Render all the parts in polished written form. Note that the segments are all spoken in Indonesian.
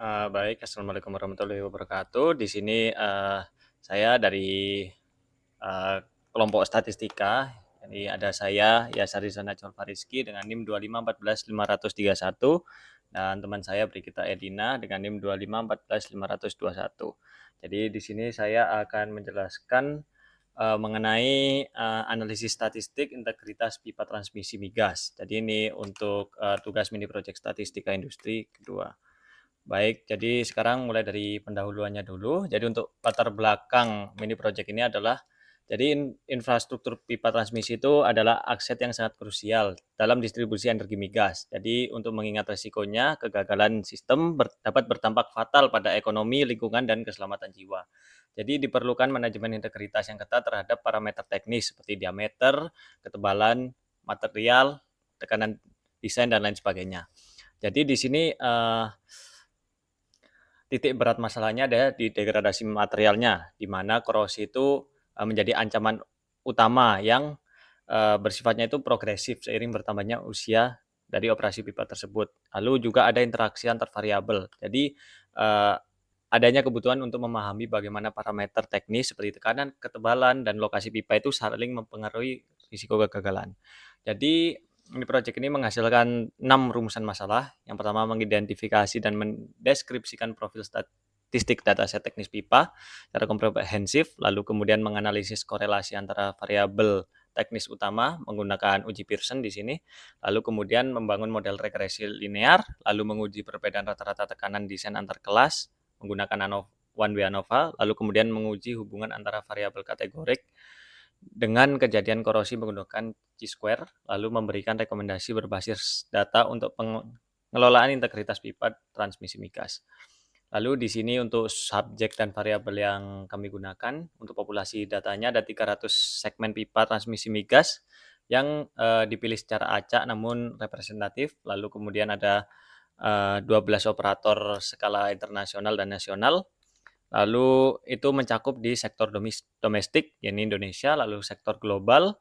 Baik, assalamualaikum warahmatullahi wabarakatuh. Di sini saya dari kelompok statistika. Jadi ada saya, Yasari Sanacol Fariski dengan NIM 2541531 dan teman saya Brigita Edina dengan NIM 2541521. Jadi di sini saya akan menjelaskan mengenai analisis statistik integritas pipa transmisi migas. Jadi ini untuk tugas mini project statistika industri kedua. Baik, jadi sekarang mulai dari pendahuluannya dulu. Jadi untuk latar belakang mini project ini adalah, jadi infrastruktur pipa transmisi itu adalah aset yang sangat krusial dalam distribusi energi migas. Jadi untuk mengingat resikonya, kegagalan sistem dapat berdampak fatal pada ekonomi, lingkungan, dan keselamatan jiwa. Jadi diperlukan manajemen integritas yang ketat terhadap parameter teknis seperti diameter, ketebalan, material, tekanan desain, dan lain sebagainya. Jadi di sini titik berat masalahnya ada di degradasi materialnya, di mana korosi itu menjadi ancaman utama yang bersifatnya itu progresif seiring bertambahnya usia dari operasi pipa tersebut. Lalu juga ada interaksi antar variabel. Jadi adanya kebutuhan untuk memahami bagaimana parameter teknis seperti tekanan, ketebalan, dan lokasi pipa itu saling mempengaruhi risiko kegagalan. Jadi proyek ini menghasilkan 6 rumusan masalah. Yang pertama, mengidentifikasi dan mendeskripsikan profil statistik dataset teknis pipa secara komprehensif, lalu kemudian menganalisis korelasi antara variabel teknis utama menggunakan uji Pearson di sini, lalu kemudian membangun model regresi linear, lalu menguji perbedaan rata-rata tekanan desain antar kelas menggunakan one way ANOVA, lalu kemudian menguji hubungan antara variabel kategorik dengan kejadian korosi menggunakan Chi-square, lalu memberikan rekomendasi berbasis data untuk pengelolaan integritas pipa transmisi migas. Lalu di sini untuk subjek dan variabel yang kami gunakan, untuk populasi datanya ada 300 segmen pipa transmisi migas yang dipilih secara acak namun representatif, lalu kemudian ada 12 operator skala internasional dan nasional. Lalu itu mencakup di sektor domestik, yakni Indonesia, lalu sektor global,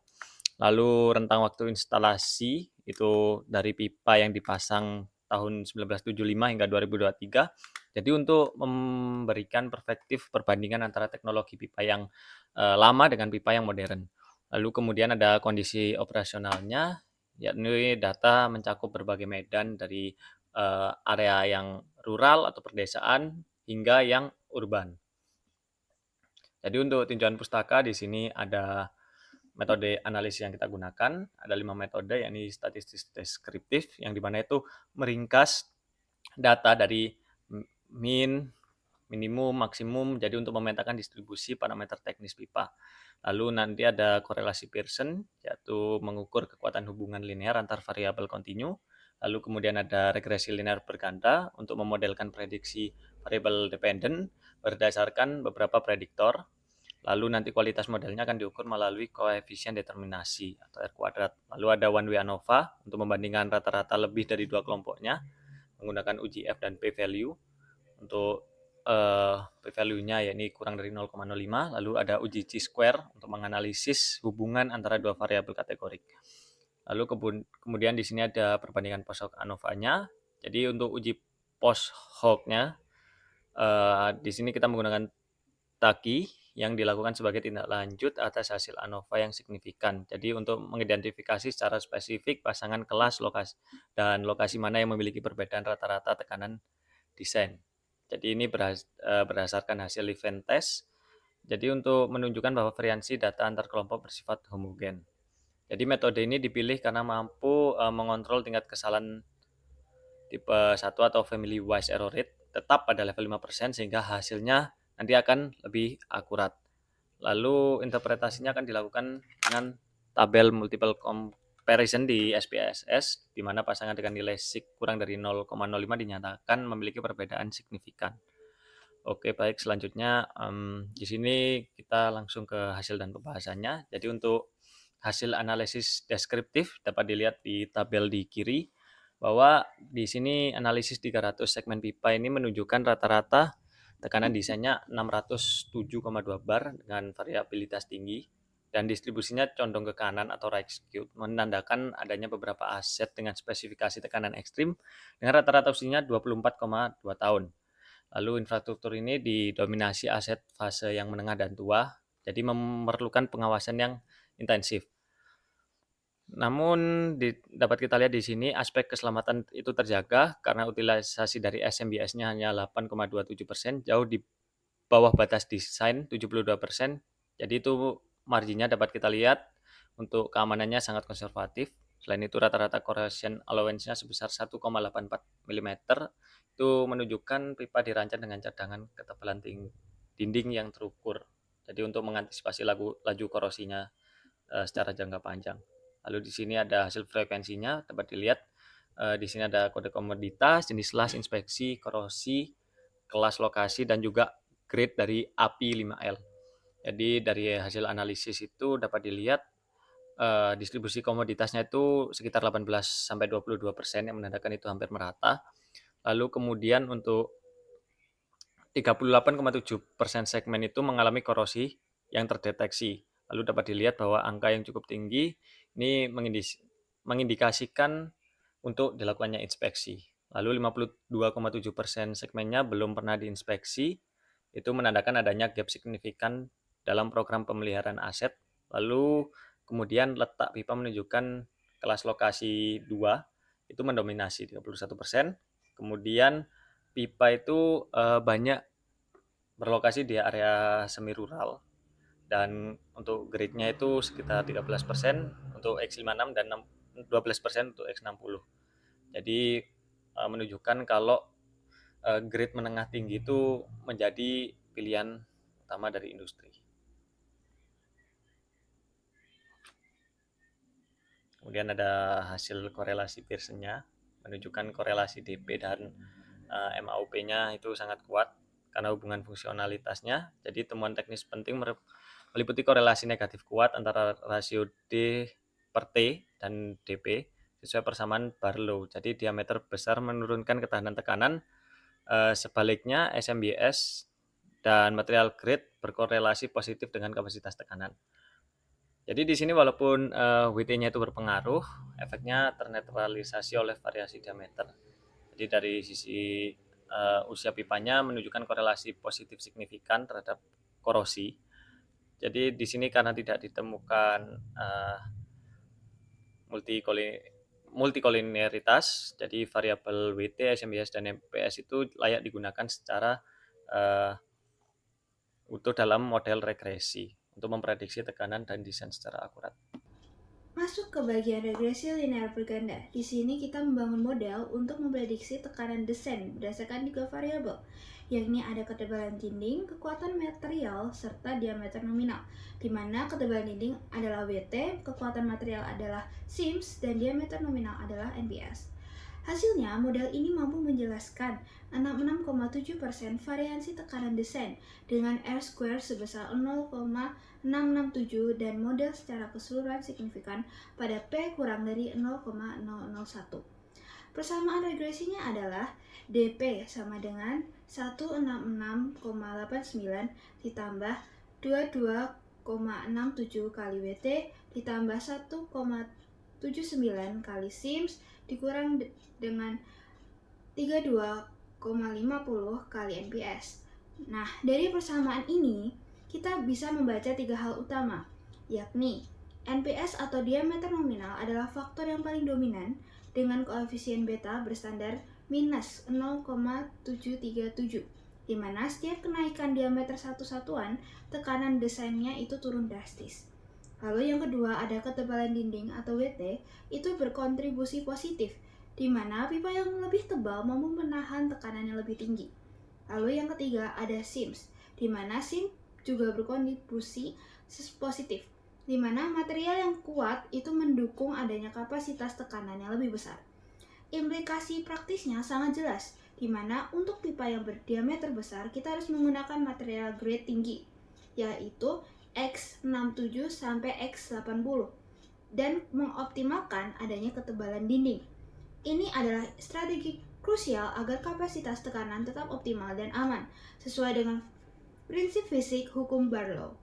lalu rentang waktu instalasi itu dari pipa yang dipasang tahun 1975 hingga 2023. Jadi untuk memberikan perspektif perbandingan antara teknologi pipa yang lama dengan pipa yang modern. Lalu kemudian ada kondisi operasionalnya, yakni data mencakup berbagai medan dari area yang rural atau perdesaan hingga yang urban. Jadi untuk tinjauan pustaka di sini ada metode analisis yang kita gunakan, ada 5 metode, yakni statistik deskriptif, yang dimana itu meringkas data dari min, minimum, maksimum, jadi untuk memetakan distribusi parameter teknis pipa. Lalu nanti ada korelasi Pearson, yaitu mengukur kekuatan hubungan linear antar variabel kontinu. Lalu kemudian ada regresi linear berganda untuk memodelkan prediksi variabel dependent berdasarkan beberapa prediktor. Lalu nanti kualitas modelnya akan diukur melalui koefisien determinasi atau R kuadrat. Lalu ada one way ANOVA untuk membandingkan rata-rata lebih dari dua kelompoknya menggunakan uji F dan P value. Untuk P value-nya yakni kurang dari 0,05. Lalu ada uji Chi-square untuk menganalisis hubungan antara dua variabel kategorik. Lalu kemudian di sini ada perbandingan post hoc ANOVA-nya. Jadi untuk uji post hoc-nya di sini kita menggunakan TAKI yang dilakukan sebagai tindak lanjut atas hasil ANOVA yang signifikan. Jadi untuk mengidentifikasi secara spesifik pasangan kelas dan lokasi mana yang memiliki perbedaan rata-rata tekanan desain. Jadi ini berdasarkan hasil event test. Jadi untuk menunjukkan bahwa variansi data antar kelompok bersifat homogen. Jadi metode ini dipilih karena mampu mengontrol tingkat kesalahan tipe 1 atau family wise error rate tetap pada level 5% sehingga hasilnya nanti akan lebih akurat. Lalu interpretasinya akan dilakukan dengan tabel multiple comparison di SPSS, di mana pasangan dengan nilai SIG kurang dari 0,05 dinyatakan memiliki perbedaan signifikan. Oke, baik, selanjutnya di sini kita langsung ke hasil dan pembahasannya. Jadi untuk hasil analisis deskriptif dapat dilihat di tabel di kiri, bahwa di sini analisis 300 segmen pipa ini menunjukkan rata-rata tekanan desainnya 607,2 bar dengan variabilitas tinggi dan distribusinya condong ke kanan atau right skewed, menandakan adanya beberapa aset dengan spesifikasi tekanan ekstrim dengan rata-rata usianya 24,2 tahun. Lalu infrastruktur ini didominasi aset fase yang menengah dan tua, jadi memerlukan pengawasan yang intensif. Namun dapat kita lihat di sini aspek keselamatan itu terjaga karena utilisasi dari SMBS-nya hanya 8,27%, jauh di bawah batas desain 72%. Jadi itu marginnya dapat kita lihat untuk keamanannya sangat konservatif. Selain itu rata-rata corrosion allowance-nya sebesar 1,84 mm. Itu menunjukkan pipa dirancang dengan cadangan ketebalan dinding yang terukur. Jadi untuk mengantisipasi laju korosinya secara jangka panjang. Lalu di sini ada hasil frekuensinya, dapat dilihat di sini ada kode komoditas, jenis las, inspeksi, korosi, kelas lokasi, dan juga grade dari API 5L. Jadi dari hasil analisis itu dapat dilihat distribusi komoditasnya itu sekitar 18-22% yang menandakan itu hampir merata. Lalu kemudian untuk 38,7% segmen itu mengalami korosi yang terdeteksi. Lalu dapat dilihat bahwa angka yang cukup tinggi ini mengindikasikan untuk dilakukannya inspeksi. Lalu 52,7% segmennya belum pernah diinspeksi, itu menandakan adanya gap signifikan dalam program pemeliharaan aset. Lalu kemudian letak pipa menunjukkan kelas lokasi 2, itu mendominasi 31%. Kemudian pipa itu banyak berlokasi di area semi rural, dan untuk grade-nya itu sekitar 13% untuk X56 dan 12% untuk X60. Jadi menunjukkan kalau grade menengah tinggi itu menjadi pilihan utama dari industri. Kemudian ada hasil korelasi Pearson-nya menunjukkan korelasi DP dan MAUP-nya itu sangat kuat karena hubungan fungsionalitasnya. Jadi temuan teknis penting meliputi korelasi negatif kuat antara rasio D per T dan DP sesuai persamaan Barlow. Jadi diameter besar menurunkan ketahanan tekanan, sebaliknya SMBS dan material grade berkorelasi positif dengan kapasitas tekanan. Jadi di sini walaupun WT-nya itu berpengaruh, efeknya ternetralisasi oleh variasi diameter. Jadi dari sisi usia pipanya menunjukkan korelasi positif signifikan terhadap korosi. Jadi di sini karena tidak ditemukan multikoliniaritas, jadi variabel WT, SMBS, dan MPS itu layak digunakan secara utuh dalam model regresi untuk memprediksi tekanan dan desain secara akurat. Masuk ke bagian regresi linear berganda. Di sini kita membangun model untuk memprediksi tekanan desain berdasarkan 3 variabel, yakni ada ketebalan dinding, kekuatan material, serta diameter nominal, di mana ketebalan dinding adalah WT, kekuatan material adalah SIMS, dan diameter nominal adalah NBS. Hasilnya, model ini mampu menjelaskan 66,7% variansi tekanan desain dengan R-square sebesar 0,667 dan model secara keseluruhan signifikan pada P kurang dari 0,001. Persamaan regresinya adalah DP sama dengan 166,89 ditambah 22,67 kali WT ditambah 1,79 kali SIMS dikurang dengan 32,50 kali NPS. Nah, dari persamaan ini, kita bisa membaca 3 hal utama, yakni NPS atau diameter nominal adalah faktor yang paling dominan dengan koefisien beta berstandar minus 0,737, di mana setiap kenaikan diameter satu satuan, tekanan desainnya itu turun drastis. Lalu yang kedua ada ketebalan dinding atau WT, itu berkontribusi positif, di mana pipa yang lebih tebal mampu menahan tekanan yang lebih tinggi. Lalu yang ketiga ada SIMS, di mana SIM juga berkontribusi positif, di mana material yang kuat itu mendukung adanya kapasitas tekanan yang lebih besar. Implikasi praktisnya sangat jelas, di mana untuk pipa yang berdiameter besar kita harus menggunakan material grade tinggi, yaitu X67 sampai X80, dan mengoptimalkan adanya ketebalan dinding. Ini adalah strategi krusial agar kapasitas tekanan tetap optimal dan aman, sesuai dengan prinsip fisik hukum Barlow.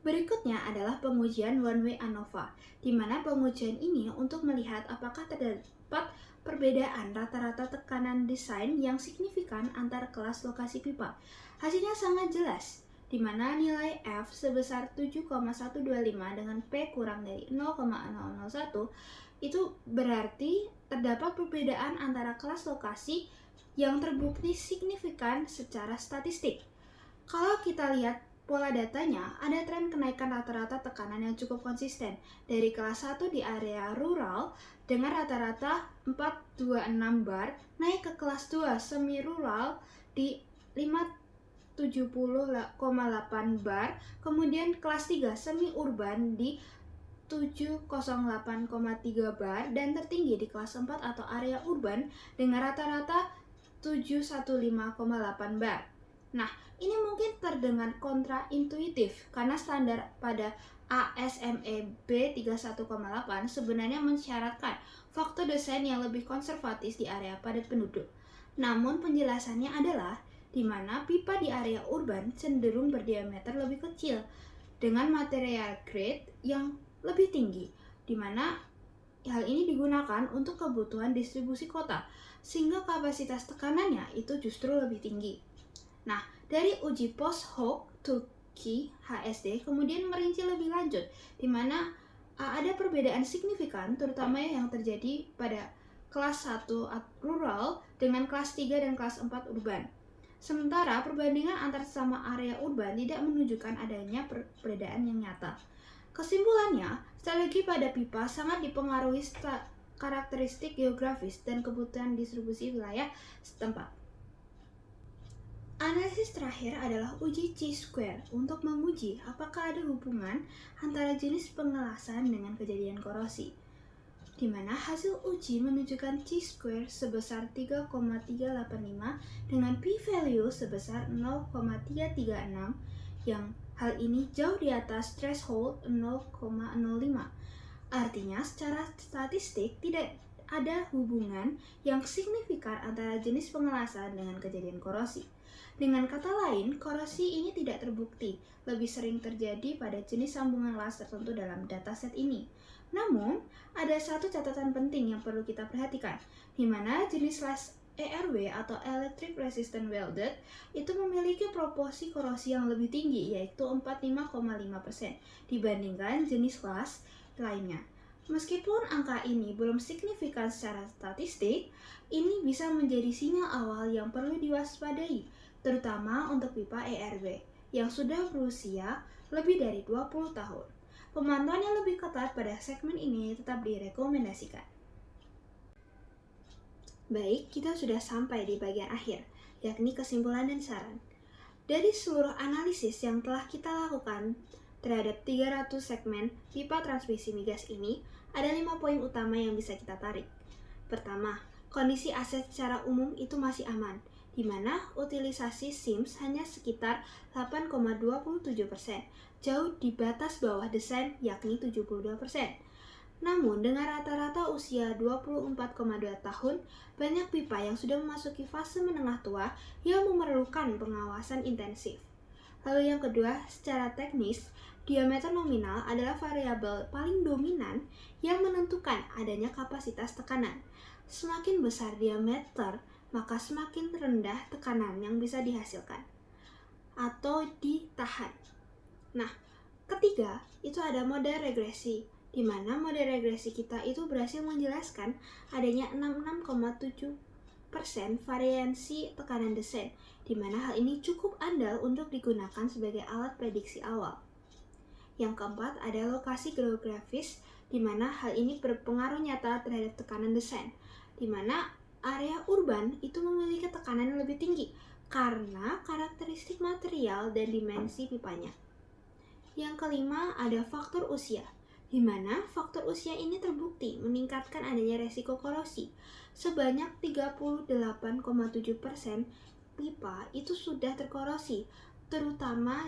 Berikutnya adalah pengujian one way ANOVA, di mana pengujian ini untuk melihat apakah terdapat perbedaan rata-rata tekanan desain yang signifikan antar kelas lokasi pipa. Hasilnya sangat jelas, di mana nilai F sebesar 7,125 dengan P kurang dari 0,001, itu berarti terdapat perbedaan antara kelas lokasi yang terbukti signifikan secara statistik. Kalau kita lihat pola datanya, ada tren kenaikan rata-rata tekanan yang cukup konsisten dari kelas 1 di area rural dengan rata-rata 426 bar naik ke kelas 2 semi rural di 570,8 bar, kemudian kelas 3 semi urban di 708,3 bar, dan tertinggi di kelas 4 atau area urban dengan rata-rata 715,8 bar. Nah, ini mungkin terdengar kontraintuitif karena standar pada ASME B31,8 sebenarnya mensyaratkan faktor desain yang lebih konservatif di area padat penduduk. Namun penjelasannya adalah di mana pipa di area urban cenderung berdiameter lebih kecil dengan material grade yang lebih tinggi, di mana hal ini digunakan untuk kebutuhan distribusi kota, sehingga kapasitas tekanannya itu justru lebih tinggi. Nah, dari uji post hoc Turki HSD kemudian merinci lebih lanjut, di mana ada perbedaan signifikan terutama yang terjadi pada kelas 1 rural dengan kelas 3 dan kelas 4 urban. Sementara perbandingan antar sesama area urban tidak menunjukkan adanya perbedaan yang nyata. Kesimpulannya, strategi pada pipa sangat dipengaruhi karakteristik geografis dan kebutuhan distribusi wilayah setempat. Analisis terakhir adalah uji chi-square untuk menguji apakah ada hubungan antara jenis pengelasan dengan kejadian korosi, di mana hasil uji menunjukkan chi-square sebesar 3,385 dengan p-value sebesar 0,336, yang hal ini jauh di atas threshold 0,05. Artinya, secara statistik tidak ada hubungan yang signifikan antara jenis pengelasan dengan kejadian korosi. Dengan kata lain, korosi ini tidak terbukti, lebih sering terjadi pada jenis sambungan las tertentu dalam dataset ini. Namun, ada satu catatan penting yang perlu kita perhatikan, di mana jenis las ERW atau Electric Resistant Welded itu memiliki proporsi korosi yang lebih tinggi, yaitu 45,5% dibandingkan jenis las lainnya. Meskipun angka ini belum signifikan secara statistik, ini bisa menjadi sinyal awal yang perlu diwaspadai, terutama untuk pipa ERW yang sudah berusia lebih dari 20 tahun. Pemantauan yang lebih ketat pada segmen ini tetap direkomendasikan. Baik, kita sudah sampai di bagian akhir, yakni kesimpulan dan saran. Dari seluruh analisis yang telah kita lakukan terhadap 300 segmen pipa transmisi migas ini, ada 5 poin utama yang bisa kita tarik. Pertama, kondisi aset secara umum itu masih aman, di mana utilisasi SIMS hanya sekitar 8,27%, jauh di batas bawah desain yakni 72%. Namun, dengan rata-rata usia 24,2 tahun, banyak pipa yang sudah memasuki fase menengah tua yang memerlukan pengawasan intensif. Lalu yang kedua, secara teknis, diameter nominal adalah variabel paling dominan yang menentukan adanya kapasitas tekanan. Semakin besar diameter, maka semakin rendah tekanan yang bisa dihasilkan atau ditahan. Nah, ketiga, itu ada model regresi, di mana model regresi kita itu berhasil menjelaskan adanya 66,7% variansi tekanan desain, di mana hal ini cukup andal untuk digunakan sebagai alat prediksi awal. Yang keempat, ada lokasi geografis, di mana hal ini berpengaruh nyata terhadap tekanan desain, di mana area urban itu memiliki tekanan yang lebih tinggi karena karakteristik material dan dimensi pipanya. Yang kelima, ada faktor usia, di mana faktor usia ini terbukti meningkatkan adanya resiko korosi. Sebanyak 38,7% pipa itu sudah terkorosi, terutama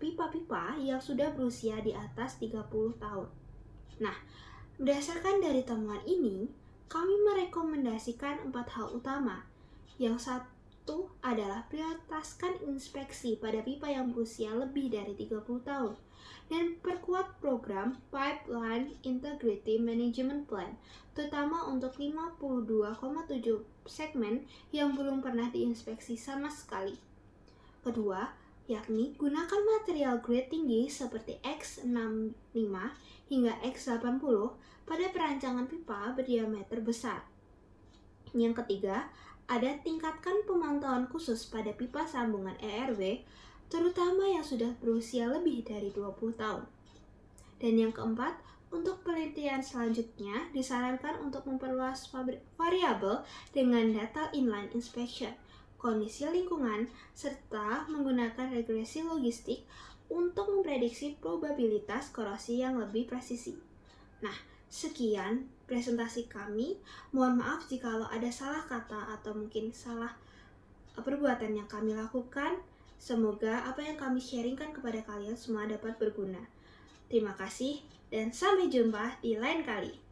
pipa-pipa yang sudah berusia di atas 30 tahun. Nah, berdasarkan dari temuan ini, kami merekomendasikan 4 hal utama. Yang itu adalah prioritaskan inspeksi pada pipa yang berusia lebih dari 30 tahun dan perkuat program Pipeline Integrity Management Plan, terutama untuk 52,7 segmen yang belum pernah diinspeksi sama sekali. Kedua, yakni gunakan material grade tinggi seperti X65 hingga X80 pada perancangan pipa berdiameter besar. Yang ketiga, ada tingkatkan pemantauan khusus pada pipa sambungan ERW, terutama yang sudah berusia lebih dari 20 tahun. Dan yang keempat, untuk penelitian selanjutnya disarankan untuk memperluas variabel dengan data inline inspection, kondisi lingkungan, serta menggunakan regresi logistik untuk memprediksi probabilitas korosi yang lebih presisi. Nah, sekian presentasi kami. Mohon maaf jika ada salah kata atau mungkin salah perbuatan yang kami lakukan. Semoga apa yang kami sharingkan kepada kalian semua dapat berguna. Terima kasih dan sampai jumpa di lain kali.